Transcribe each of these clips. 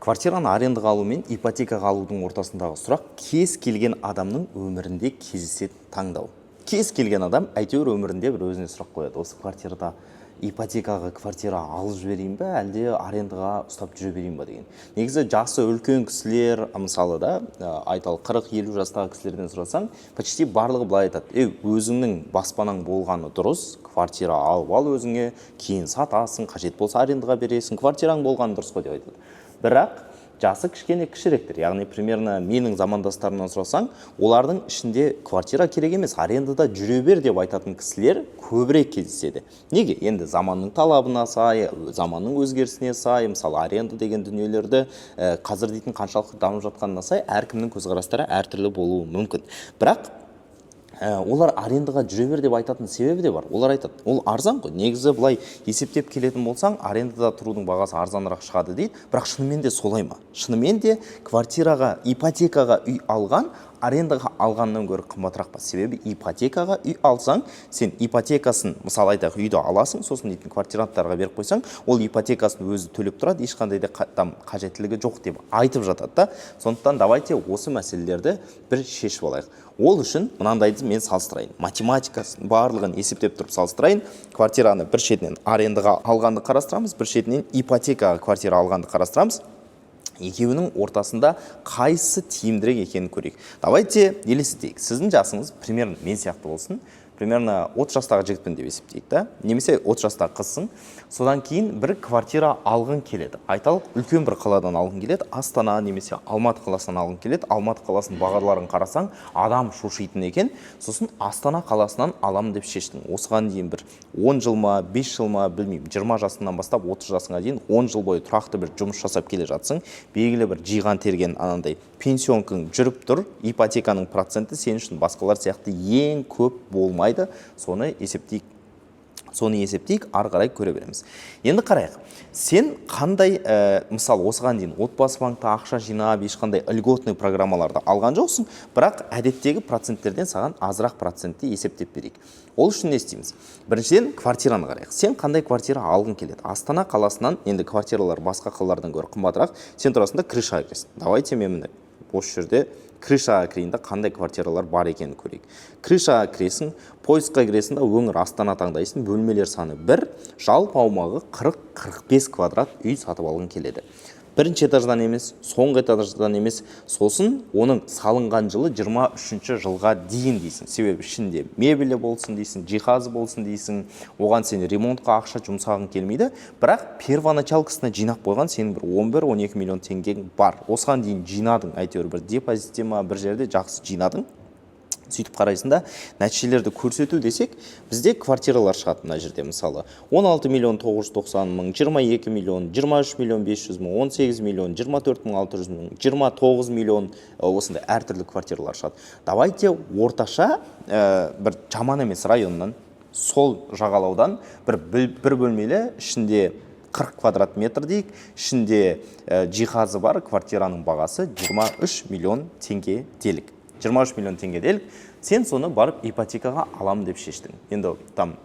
Квартираны арендаға алу мен ипотекаға алудың ортасындағы сұрақ кез келген адамның өмірінде кездесетін таңдау. Кез келген адам әйтеуір өмірінде бір өзіне сұрақ қояды. Осы квартирада ипотекаға квартира алып жіберейін бе, әлде арендаға ұстап жүре берейін бе деген. Негізі жасы үлкен кісілер, мысалы да, айталық 40-50 жастағы кісілерден сұрасаң, почти барлығы былай айтады: өзіңнің баспанаң болғаны дұрыс, квартира алып ал өзіңе, кейін сатасың, қажет болса арендаға бересің, квартираң болғаны дұрыс қой деп айтады. Бірақ жасы кішкене кішіректер, яғни примерно менің замандастарымнан сұрасаң, олардың ішінде квартира керек емес, арендада жүре бер деп айтатын кісілер көбірек кездеседі. Неге? Енді заманның талабына сай, заманның өзгерісіне сай, мысалы аренда деген дүниелерді қазір дейтін қаншалықты дамып жатқанына сай, әркімнің көзқарастары әртүрлі болуы мүмкін. Бірақ олар арендаға жүре бер деп айтатын себебі де бар. Олар айтады, ол арзан ғой. Негізі былай есептеп келетін болсаң, арендада тұрудың бағасы арзанырақ шығады дейді. Бірақ шынымен де солай ма? Шынымен де квартираға, ипотекаға үй алған арендаға алғаннан гөрі қымбатырақ па? Себебі ипотекаға үй алсаң, сен ипотекасын, мысалы айтайық, үйді аласың, сосын дейтін квартиранттарға беріп қойсаң, ол ипотекасын өзі төлеп тұрады, ешқандай да қажеттілігі жоқ деп айтып жатады да. Сондықтан давайте осы мәселелерді бір шешіп алайық. Ол үшін мынандайды мен салыстырайын. Математикасын барлығын есептеп тұрып салыстырайын. Квартираны бір шетінен арендаға алғанды қарастырамыз, бір шетінен ипотекаға квартира алғанды қарастырамыз. Екеуінің ортасында қайсысы тиімдірек екенін көрейік. Давайте елестетейік. Сіздің жасыңыз примерно мен сияқты болсын. Примерно 30 жастағы жігітпін деп есептейік та. Немесе 30 жастағы қызсың. Содан кейін бір квартира алғың келеді. Айталық, үлкен бір қаладан алғың келеді. Астана немесе Алматы қаласынан алғың келеді. Алматы қаласының бағаларын қарасаң, адам шошитын екен. Сосын Астана қаласынан аламын деп шештің. Осыған дейін бір 10 жыл ма, 5 жыл ма, білмеймін, 20 жасынан бастап 30 жасыңа дейін 10 жыл бойы тұрақты бір жұмыс жасап келе жатсың. Белгілі бір жиған терген анандай пенсионкың жүріп тұр. Ипотеканың проценті сен үшін басқалар сияқты ең көп болмайды. Соны есептейік, ары қарай көре береміз. Енді қарайық. Сен қандай, мысалы осыған дейін отбасы банкта ақша жинап, ешқандай льготный программаларды алған жоқсың, бірақ әдеттегі проценттерден саған азырақ процентті есептеп берейік. Ол үшін не істейміз? Біріншіден квартираны қарайық. Сен қандай квартира алғың келеді? Астана қаласынан, енді квартиралар басқа қалалардан гөрі қымбатырақ, сен тұрасында крышаға кіресің. Давайте мен міне осы жерде крышаға кірейін де қандай квартиралар бар екенін көрейік. Крышаға кіресің, поискқа кіресің да өңір Астана таңдайсың, бөлмелер саны 1, жалпы аумағы 40-45 квадрат үй сатып алғың келеді. Бірінші этаждан емес, соңғы этаждан емес, сосын оның салынған жылы 23-ші жылға дейін дейсің. Себебі ішінде мебелі болсын дейсің, жиһазы болсын дейсің, оған сен ремонтқа ақша жұмсағың келмейді. Бірақ первоначалкасына жинап қойған сенің бір 11-12 миллион теңгең бар. Осыған дейін жинадың, әйтеуір бір депозитте ма, бір жерде жақсы жинадың. Сөйтіп қарайсың да, нәтижелерді көрсету десек, бізде квартиралар шығады мына жерде, мысалы 16 миллион 990 мың, 22 миллион, 23 миллион 500 мың, 18 миллион, 24 мың 600 мың, 29 миллион, осындай әртүрлі квартиралар шығады. Давайте орташа бір жаман емес районнан, сол жағалаудан бір бөлмелі, ішінде 40 квадрат метр дейік, ішінде жиһазы бар квартираның бағасы 23 миллион теңге делік. 23 миллион теңге делік, сен соны барып ипотекаға аламын деп шештің. Енді там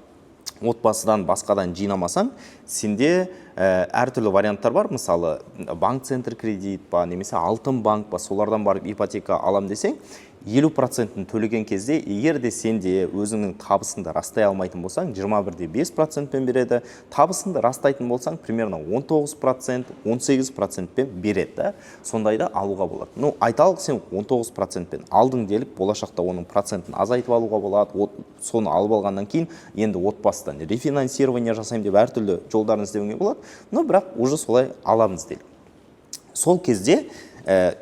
отбасыдан басқадан жинамасаң, сенде әртүрлі варианттар бар. Мысалы, банк центр кредит ба, немесе алтын банк ба, солардан барып ипотека алам десең, 50%-ін төлеген кезде, егер де сенде өзіңнің табысыңды растай алмайтын болсаң, 21,5%-пен береді. Табысыңды растайтын болсаң, примерно 19%, 18%-пен береді. Сондайда алуға болады. Ну, айталық сен 19%-пен алдың делік, болашақта оның процентін азайтып алуға болады. Соны алып алғаннан кейін, енді отбасыдан рефинансирование жасайым деп әртүрлі жолдарын іздеуге болады. Но бірақ уже солай аламыз делік. Сол кезде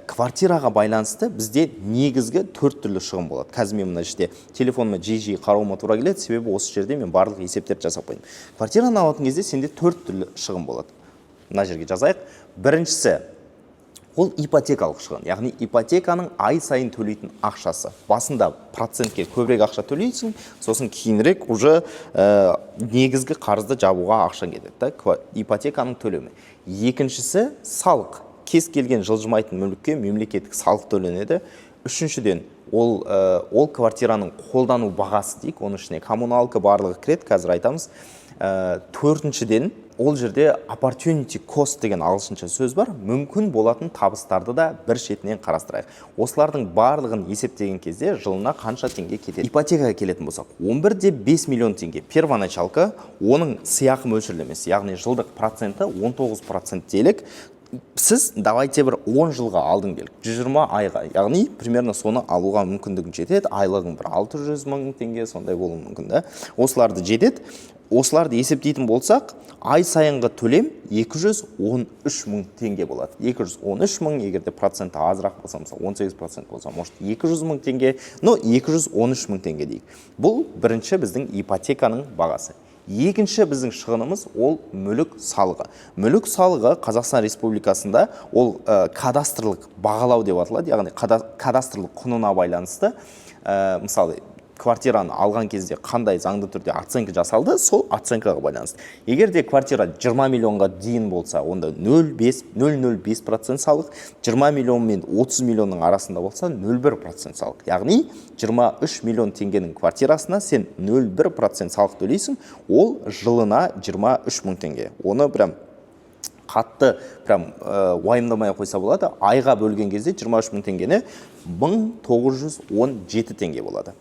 квартираға байланысты бізде негізгі 4 түрлі шығын болады. Қазір мен мына жерде телефоныма жиі қарауыма тура келеді, себебі осы жерде мен барлық есептерді жасап қойдым. Квартираны алатын кезде сенде 4 түрлі шығын болады. Мына жерге жазайық. Біріншісі, ол ипотекалық шығын. Яғни ипотеканың ай сайын төлейтін ақшасы. Басында процентке көбірек ақша төлейсің, сосын кейінірек уже негізгі қарызды жабуға ақшаң кетеді. Ипотеканың төлемі. Екіншісі, салық. Кез келген жылжымайтын мүлікке мемлекеттік салық төленеді. Үшіншіден, ол квартираның қолдану бағасы дейік, оның ішіне коммуналка барлығы кіреді, қазір айтамыз. Төртіншіден, ол жерде opportunity cost деген ағылшынша сөз бар. Мүмкін болатын табыстарды да бір шетінен қарастырайық. Осылардың барлығын есептеген кезде жылына қанша теңге кетеді? Ипотекаға келетін болсақ, 11,5 миллион теңге первоначалка, оның сыйақы мөлшерлемесі, яғни жылдық проценті 19% делік. Сіз давайте бір 10 жылға алдың делік, 120 айға, яғни примерно соны алуға мүмкіндігін жетеді, айлығың бір 600 мың теңге, сондай болуы мүмкін да. Осыларды жетеді. Осыларды есептейтін болсақ, ай сайынғы төлем 213 мың теңге болады. 213 мың, егерде проценті азырақ болса, 18% болса, может 200 мың теңге, но 213 мың теңге дейік. Бұл бірінші біздің ипотеканың бағасы. Екінші біздің шығынымыз ол мүлік салығы. Мүлік салығы Қазақстан Республикасында ол кадастрлық бағалау деп аталады, яғни кадастрлық құнына байланысты, мысалы, квартираны алған кезде қандай заңды түрде оценка жасалды, сол оценкаға байланысты. Егер де квартира 20 миллионға дейін болса, онда 0,05% салық, 20 миллион мен 30 миллионның арасында болса 0,1% салық. Яғни 23 миллион теңгенің квартирасына сен 0,1% салық төлейсің, ол жылына 23 мың теңге. Оны прям қатты уайымдамай қойса болады, айға бөлген кезде 23 мың теңгені 1917 теңге болады.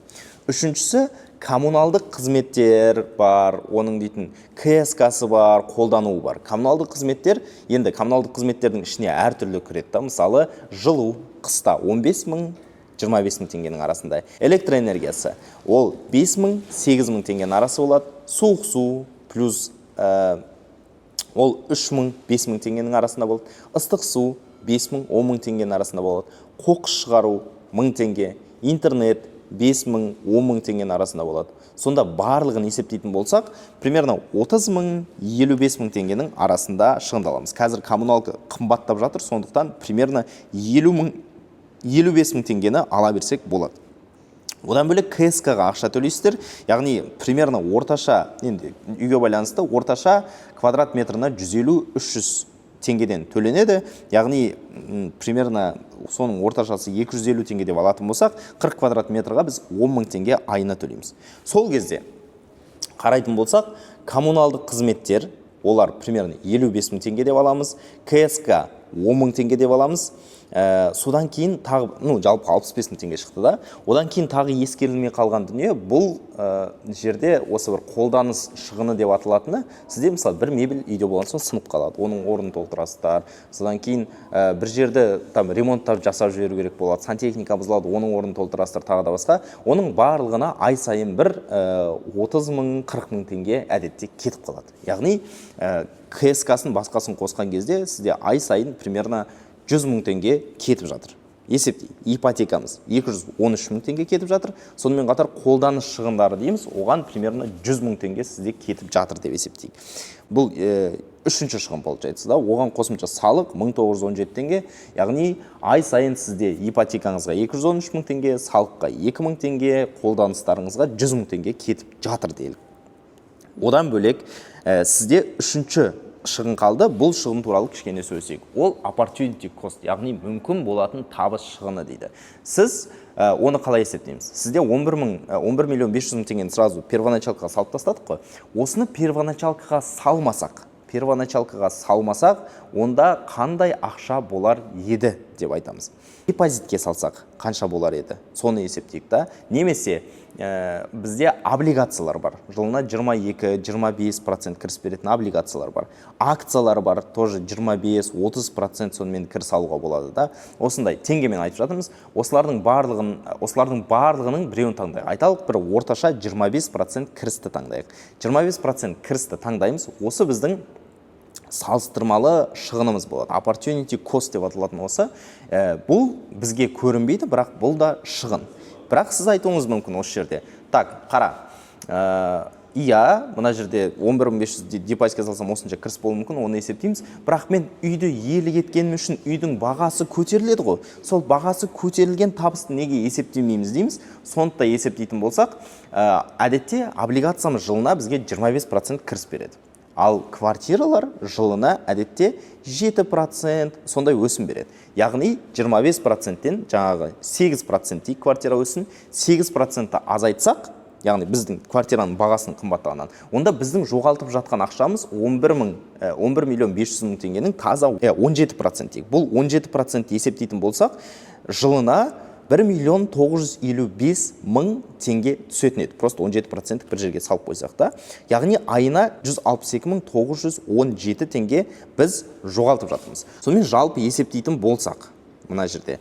Үшіншісі, коммуналдық қызметтер бар, оның дейтін КСК-сы бар, қолдануы бар. Коммуналдық қызметтер, енді коммуналдық қызметтердің ішіне әртүрлі кіреді. Мысалы, жылу қыста 15 мың, 25 мың теңгенің арасында. Электроэнергиясы, ол 5 мың, 8 мың теңгенің арасы болады. Суық су плюс ол 3 мың, 5 мың теңгенің арасында болады. Ыстық су 5 мың, 10 мың теңгенің арасында болады. Қоқыс шығару 1000 теңге, интернет 5 мың, 10 мың теңгенің арасында болады. Сонда барлығын есептейтін болсақ, примерно 30 мың, 55 мың теңгенің арасында шығындаламыз. Қазір коммуналка қымбаттап жатыр, сондықтан примерно 50 мың, 55 мың теңгені ала берсек болады. Одан бөлек КСК-ға ақша төлейсіздер, яғни примерно орташа, енді үйге байланысты, орташа квадрат метріне 150-300 теңгеден төленеді, яғни примерно соның орташасы 250 теңге деп алатын болсақ, 40 квадрат метрға біз 10 мың теңге айына төлейміз. Сол кезде қарайтын болсақ, коммуналдық қызметтер, олар примерно 55 мың теңге деп аламыз, КСК 10 мың теңге деп аламыз. Содан кейін тағы, жалпы 65 мың теңге шықты да. Одан кейін тағы ескерілмей қалған дүние, бұл жерде осы бір қолданыс шығыны деп аталатыны, сізде мысалы бір мебель үйде болған соң сынып қалады, оның орнын толтырасыздар. Содан кейін бір жерді ремонттап жасап жіберу керек болады, сантехника бұзылады, оның орнын толтырасыздар, тағы да басқа. Оның барлығына ай сайын бір 30 мың, 40 мың теңге әдетте кетіп қалады. Яғни КСК-сын басқасын қосқан кезде сізде ай сайын примерно 100 мың теңге кетіп жатыр. Есептей, ипотекамыз 213 мың теңге кетіп жатыр. Сонымен қатар қолданыс шығындары дейміз, оған примерно 100 мың теңге сізде кетіп жатыр деп есептейік. Бұл үшінші шығын получается, да? Оған қосымша салық 1917 теңге, яғни ай сайын сізде ипотекаңызға 213 мың теңге, салыққа 2 мың теңге, қолданыстарыңызға 100 мың теңге кетіп жатыр делік. Одан бөлек сізде үшінші шығын қалды, бұл шығын туралы кішкене сөйлесейік. Ол opportunity cost, яғни мүмкін болатын табыс шығыны дейді. Сіз оны қалай есептейміз? Сізде 11 миллион 500 мың теңгені сразу первоначалкаға салып тастадық қой. Осыны первоначалкаға салмасақ, онда қандай ақша болар еді деп айтамыз. Депозитке салсақ, қанша болар еді? Соны есептейік та. Немесе бізде облигациялар бар. Жылына 22-25% кіріс беретін облигациялар бар. Акциялар бар, тоже 25-30% сонымен кіріс алуға болады да. Осындай теңгемен айтып жатырмыз. Осылардың барлығының біреуін таңдайық. Айталық бір орташа 25% кірісті таңдайық. 25% кірісті таңдаймыз. Осы біздің салыстырмалы шығынымыз болады. Opportunity cost деп аталатын осы. Бұл бізге көрінбейді, бірақ бұл да шығын. Бірақ сіз айтуыңыз мүмкін осы жерде. Так, қара. Мына жерде 11500 депозитке салсам осынша кіріс болуы мүмкін, оны есептейміз. Бірақ мен үйді иелік еткенім үшін үйдің бағасы көтеріледі ғой. Сол бағасы көтерілген табысты неге есептемейміз дейміз. Сондықта есептейтін болсақ, әдетте облигациямыз жылына бізге 25% кіріс береді. Ал квартиралар жылына әдетте 7% сондай өсім береді. Яғни 25%-тен жаңағы 8% квартира өсін, 8%-ті азайтсақ, яғни біздің квартираның бағасының қымбаттағаннан, онда біздің жоғалтып жатқан ақшамыз 11 миллион 500 мың теңгенің таза 17% дейік. Бұл 17% есептейтін болсақ, жылына 1 миллион 955 мың теңге түсетін еді. Просто 17% бір жерге салып қойсақ та. Яғни айына 162 мың 917 теңге біз жоғалтып жатырмыз. Сонымен жалпы есептейтін болсақ, мына жерде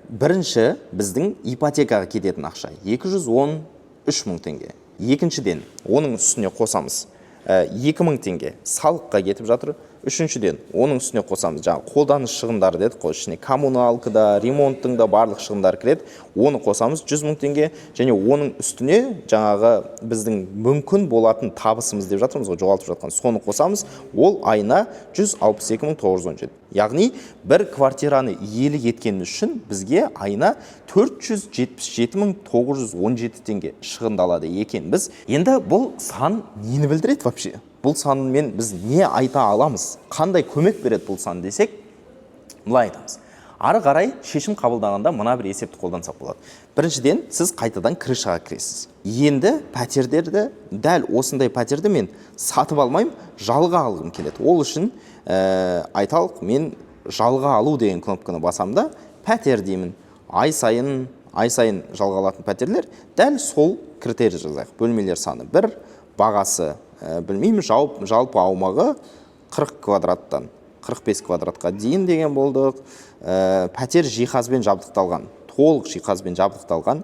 бірінші біздің ипотекаға кететін ақша 213 мың теңге. Екіншіден, оның үстіне қосамыз 2000 теңге салыққа кетіп жатыр. Үшіншіден, оның үстіне қосамыз, жаңағы қолданыс шығындары дедік қой, ішіне коммуналкада, ремонттың да барлық шығындары кіреді. Оны қосамыз 100 мың теңге, және оның үстіне жаңағы біздің мүмкін болатын табысымыз деп жатырмыз ғой, жоғалтып жатқан, соны қосамыз, ол айына 162 мың 917. Яғни бір квартираны иелік еткені үшін бізге айына 477 мың 917 теңге шығындалады екенбіз. Енді бұл сан нені білдіреді вообще? Бұл санмен біз не айта аламыз? Қандай көмек береді бұл сан десек, былай айтамыз. Ары қарай шешім қабылдағанда мына бір есепті қолдансақ болады. Біріншіден, сіз қайтадан крышаға кіресіз. Енді пәтердерді, дәл осындай пәтерді мен сатып алмайым, жалға алғым келеді. Ол үшін айталық, мен жалға алу деген кнопканы басам да, пәтер деймін. Ай сайын жалға алатын пәтерлер, дәл сол критерий жазайық. Бөлмелер саны 1, бағасы білмеймін, жалпы аумағы 40 квадраттан 45 квадратқа дейін деген болдық. Пәтер жиһазбен жабдықталған, толық жиһазбен жабдықталған,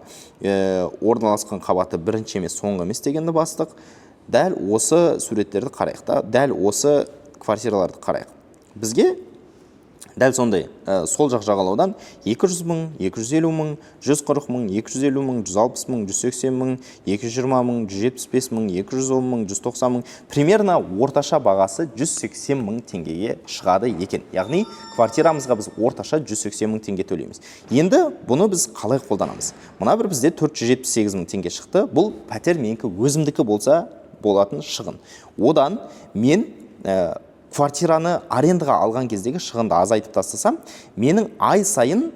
орналасқан қабаты бірінші емес, соңғы емес дегенді бастық. Дәл осы суреттерді қарайық та, дәл осы квартираларды қарайық. Бізге дәл сондай сол жақ жағалаудан 200 мың, 250 мың, 140 мың, 250 мың, 160 мың, 180 мың, 220 мың, 175 мың, 210 мың, 190 мың, примерно орташа бағасы 180 мың теңгеге шығады екен. Яғни квартирамызға біз орташа 180 мың теңге төлейміз. Енді бұны біз қалай қолданамыз? Мына бір бізде 478 мың теңге шықты. Бұл пәтер менікі өзімдікі болса болатын шығын. Одан мен квартираны арендаға алған кездегі шығынды азайтып тастасам, менің ай сайын,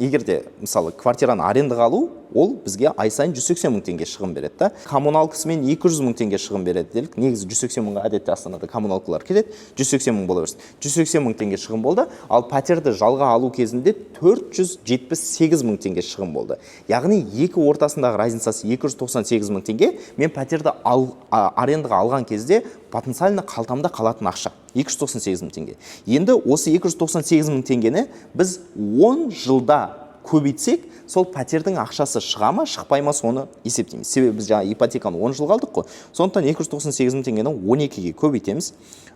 егерде мысалы квартираны арендаға алу, ол бізге ай сайын 180 мың теңге шығын береді. Коммуналкасымен 200 мың теңге шығын береді делік. Негізі 180 мыңға әдетте Астанада коммуналкалар келеді. 180 мың бола берсін. 180 мың теңге шығын болды, ал пәтерді жалға алу кезінде 478 мың теңге шығын болды. Яғни екі ортасындағы разницасы 298 мың теңге. Мен пәтерді арендаға алған кезде потенциально қалтамда қалатын ақша 298 мың теңге. Енді осы 298 мың теңгені біз 10 жылда көбейтсек, сол пәтердің ақшасы шыға ма, шықпай ма, соны есептейміз. Себебі біз жаңа ипотеканы 10 жыл қалдық қой. Сондықтан 298 мың теңгені 12-ге көбейтеміз.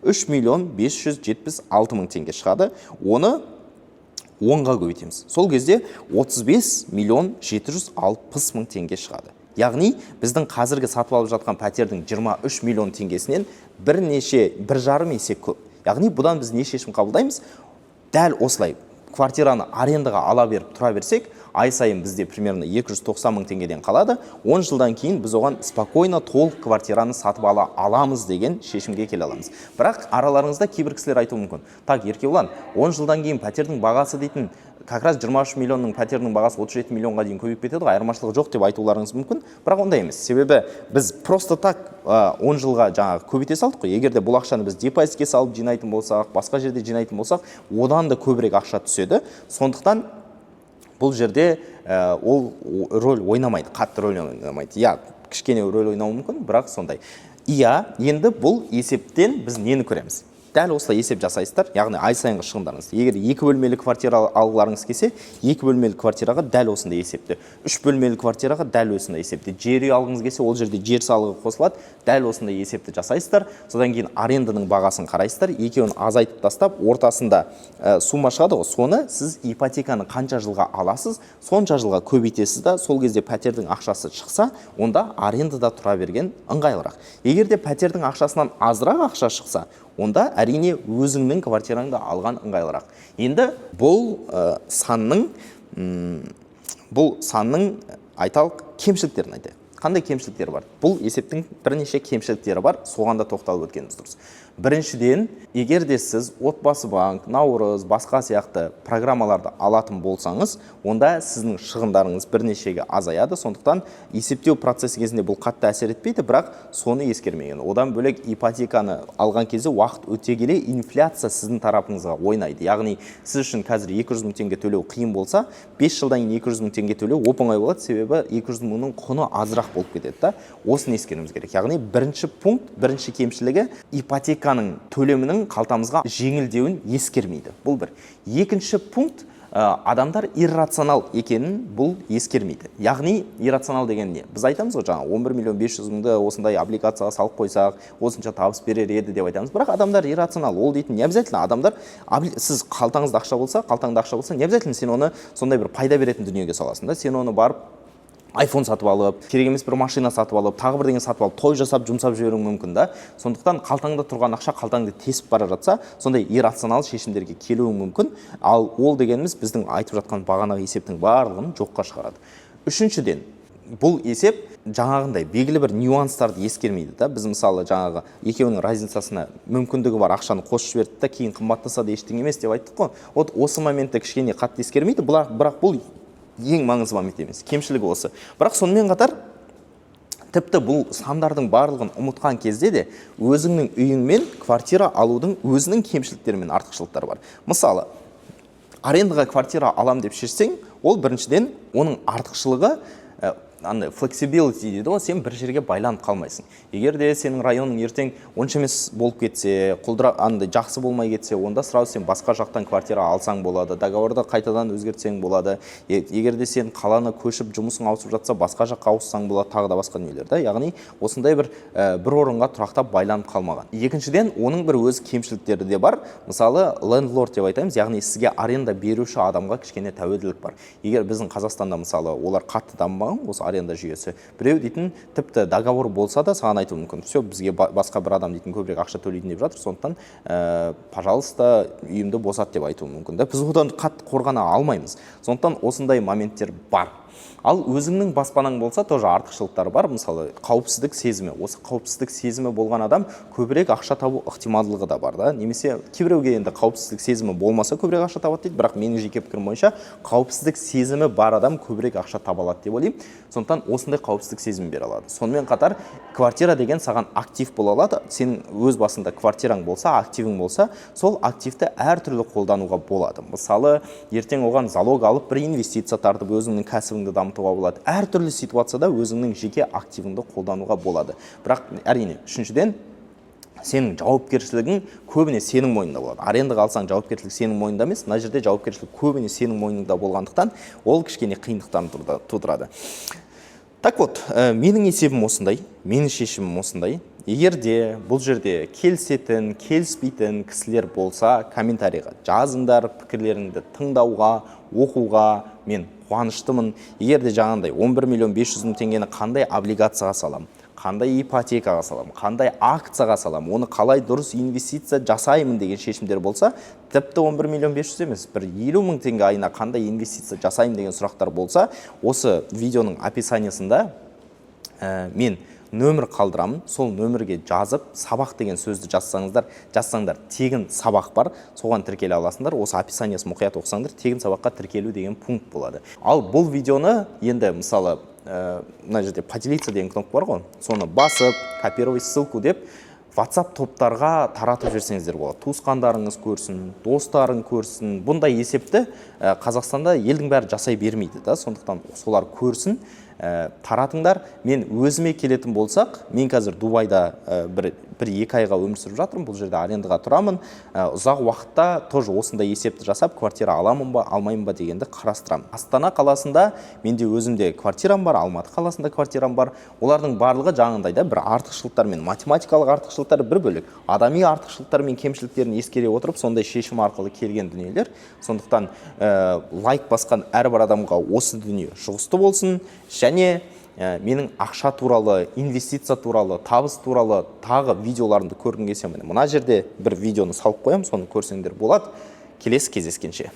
3 миллион 576 мың теңге шығады. Оны 10-ға көбейтеміз. Сол кезде 35 миллион 760 мың теңге шығады. Яғни біздің қазіргі сатып алып жатқан пәтердің 23 миллион теңгесінен бір жарым есе көп. Яғни бұдан біз не шешім қабылдаймыз? Дәл осылай квартираны арендаға ала беріп тұра берсек, ай сайын бізде примерно 290 мың теңгеден қалады. 10 жылдан кейін біз оған спокойно толық квартираны сатып ала аламыз деген шешімге келе аламыз. Бірақ араларыңызда кейбір кісілер айтуы мүмкін. Так, Еркебұлан, 10 жылдан кейін пәтердің бағасы дейтін, как раз 23 миллионның пәтердің бағасы 37 миллионға дейін көбейіп кетеді ғой, айырмашылығы жоқ деп айтуларыңыз мүмкін. Бірақ ондай емес. Себебі біз просто так 10 жылға жаңағы көбейте салдық қой. Егер де бұл ақшаны біз депозитке салып жинайтын болсақ, басқа жерде жинайтын болсақ, одан да көбірек ақша түседі. Сондықтан бұл жерде ол рөл ойнамайды, қатты рөл ойнамайды. Я, кішкене рөл ойнауы мүмкін, бірақ сондай. Иә, енді бұл есептен біз нені көреміз? Дәл осылай есеп жасайсыздар, яғни ай сайынғы шығындарыңыз. Егер 2 бөлмелі квартира алғыларыңыз келсе, 2 бөлмелі квартираға дәл осындай есепті. 3 бөлмелі квартираға дәл осындай есепті. Жер үй алғыңыз келсе, ол жерде жер салығы қосылады, дәл осындай есепті жасайсыздар. Содан кейін аренданың бағасын қарайсыздар, екеуін азайтып тастап, ортасында сума шығады ғой. Соны сіз ипотеканы қанша жылға аласыз, сонша жылға көбейтесіз да, сол кезде пәтердің ақшасы шықса, онда арендада тұра берген ыңғайлырақ. Егер де пәтердің ақшасынан азырақ ақша шықса, онда әрине өзіңнің квартираңды алған ыңғайлырақ. Енді бұл санның айталық кемшіліктерін айтайық. Қандай кемшіліктері бар? Бұл есептің бірнеше кемшіліктері бар, соған да тоқталып өткеніміз дұрыс. Біріншіден, егер де сіз отбасы банк, наурыз, басқа сияқты программаларды алатын болсаңыз, онда сіздің шығындарыңыз бірнешеге азаяды. Сондықтан есептеу процесі кезінде бұл қатты әсер етпейді, бірақ соны ескермеген. Одан бөлек ипотеканы алған кезде уақыт өте келе инфляция сіздің тарапыңызға ойнайды. Яғни сіз үшін қазір 200 мың теңге төлеу қиын болса, 5 жылдан кейін 200 мың теңге төлеу оп-оңай болады, себебі 200 мыңның құны азырақ болып кетеді. Осыны ескеруіміз керек. Яғни бірінші пункт, бірінші кемшілігі ипотеканың төлемінің қалтамызға жеңілдеуін ескермейді. Бұл бір. Екінші пункт, адамдар иррационал екенін бұл ескермейді. Яғни иррационал деген не? Біз айтамыз ғой, жаңа 11 миллион 500 мыңды осындай облигацияға салып қойсақ, осынша табыс берер еді деп айтамыз. Бірақ адамдар иррационал. Ол дейтін не обязательно адамдар, сіз қалтаңызда ақша болса, не обязательно сен оны сондай бір пайда беретін дүниеге саласың да. Сен оны барып iPhone сатып алып, керек емес бір машина сатып алып, тағы бірдеңе сатып алып, той жасап, жұмсап жіберуің мүмкін да. Сондықтан қалтаңда тұрған ақша қалтаңды тесіп бара жатса, сондай иррационал шешімдерге келуің мүмкін. Ал ол дегеніміз біздің айтып жатқан бағанағы есептің барлығын жоққа шығарады. Үшіншіден, бұл есеп жаңағындай белгілі бір нюанстарды ескермейді да. Біз мысалы жаңағы екеуінің разницасына мүмкіндігі бар ақшаны қосып жіберді да, кейін қымбаттаса да ештеңе емес деп айттық қой. Вот осы моментте кішкене қатты ескермейді, бірақ бұл ең маңызды момент емес. Кемшілігі осы. Бірақ сонымен қатар тіпті бұл сандардың барлығын ұмытқан кезде де өзіңнің үйің мен квартира алудың өзінің кемшіліктері мен артықшылықтары бар. Мысалы, арендаға квартира алам деп шешсең, ол біріншіден оның артықшылығы flexibility дейді ғой, сен бір жерге байланып қалмайсың. Егер де сенің районың ертең онша емес болып кетсе, жақсы болмай кетсе, онда сразу сен басқа жақтан квартира алсаң болады, договорды қайтадан өзгертсең болады. Егер де сен қаланы көшіп жұмысың ауысып жатса, басқа жаққа ауыссаң болады, тағы да басқа дүниелер да. Яғни осындай бір орынға тұрақтап байланып қалмаған. Екіншіден, оның бір өз кемшіліктері де бар. Мысалы, landlord деп айтамыз, яғни сізге аренда беруші адамға кішкене тәуелділік бар. Егер біздің Қазақстанда мысалы олар қатты дамымаған, осы аренда жүйесі. Біреу дейтін тіпті договор болса да саған айтуы мүмкін. Все, бізге басқа бір адам дейтін көбірек ақша төлейді деп жатыр. Сондықтан, пожалуйста, үйімді босат деп айтуы мүмкін. Біз одан қатты қорғана алмаймыз. Сондықтан осындай моменттер бар. Ал өзіңнің баспанаң болса, тоже артықшылықтары бар. Мысалы, қауіпсіздік сезімі. Осы қауіпсіздік сезімі болған адам көбірек ақша табу ықтималдылығы да бар да. Немесе кейбіреуге енді қауіпсіздік сезімі болмаса көбірек ақша табады дейді, бірақ менің жеке пікірім бойынша қауіпсіздік сезімі бар адам көбірек ақша таба алады деп ойлаймын. Сондықтан осындай қауіпсіздік сезімін бере алады. Сонымен қатар, квартира деген саған актив бола алады. Сен өз басында квартираң болса, активің болса, сол активті әртүрлі қолдануға болады. Мысалы, ертең оған залог алып, бір инвестиция тартып, өзіңнің кәсібіңді дамытуға болады. Әртүрлі ситуацияда өзіңнің жеке активіңді қолдануға болады. Бірақ әрине, үшіншіден, сенің жауапкершілігің көбіне сенің мойнында болады. Арендаға алсаң жауапкершілік сенің мойнында емес, мына жерде жауапкершілік көбіне сенің мойныңда болғандықтан, ол кішкене қиындықтан тудырады. Так вот, менің есебім осындай, менің шешімім осындай. Егер де бұл жерде келісетін, келіспейтін кісілер болса, комментарийға жазыңдар, пікірлеріңді тыңдауға, оқуға мен қуаныштымын. Егер де жаңағындай 11 миллион 500 мың теңгені қандай облигацияға салам, қандай ипотекаға салам, қандай акцияға салам, оны қалай дұрыс инвестиция жасаймын деген шешімдер болса, тіпті 11 миллион 500 емес, бір 50 мың теңге айына қандай инвестиция жасаймын деген сұрақтар болса, осы видеоның описаниясында мен нөмір қалдырамын, сол нөмірге жазып, сабақ деген сөзді жазсаңдар, тегін сабақ бар, соған тіркеле аласыңдар. Осы описаниясын мұқият оқысаңдар, тегін сабаққа тіркелу деген пункт болады. Ал бұл видеоны енді мысалы, мына жерде поделиться деген кнопка бар ғой, соны басып, копировать ссылку деп, WhatsApp топтарға таратып жіберсеңіздер болады. Туысқандарыңыз көрсін, достарың көрсін. Бұндай есепті Қазақстанда елдің бәрі жасай бермейді да, сондықтан солар көрсін. Таратыңдар. Мен өзіме келетін болсақ, мен қазір Дубайда бір-екі айға өмір сүріп жатырмын, бұл жерде арендаға тұрамын. Ұзақ уақытта тоже осындай есепті жасап, квартира аламын ба, алмаймын ба дегенді қарастырамын. Астана қаласында менде өзімде квартирам бар, Алматы қаласында квартирам бар. Олардың барлығы жаңағындай да бір артықшылықтар мен математикалық артықшылықтар бір бөлек. Адами артықшылықтар мен кемшіліктерін ескере отырып, сондай шешім арқылы келген дүниелер. Сондықтан лайк басқан әрбір адамға осы дүние жұғысты болсын. Және менің ақша туралы, инвестиция туралы, табыс туралы тағы видеоларымды көргің келсе, мына жерде бір видеоны салып қоям, соны көрсеңдер болады. Келесі кездескенше.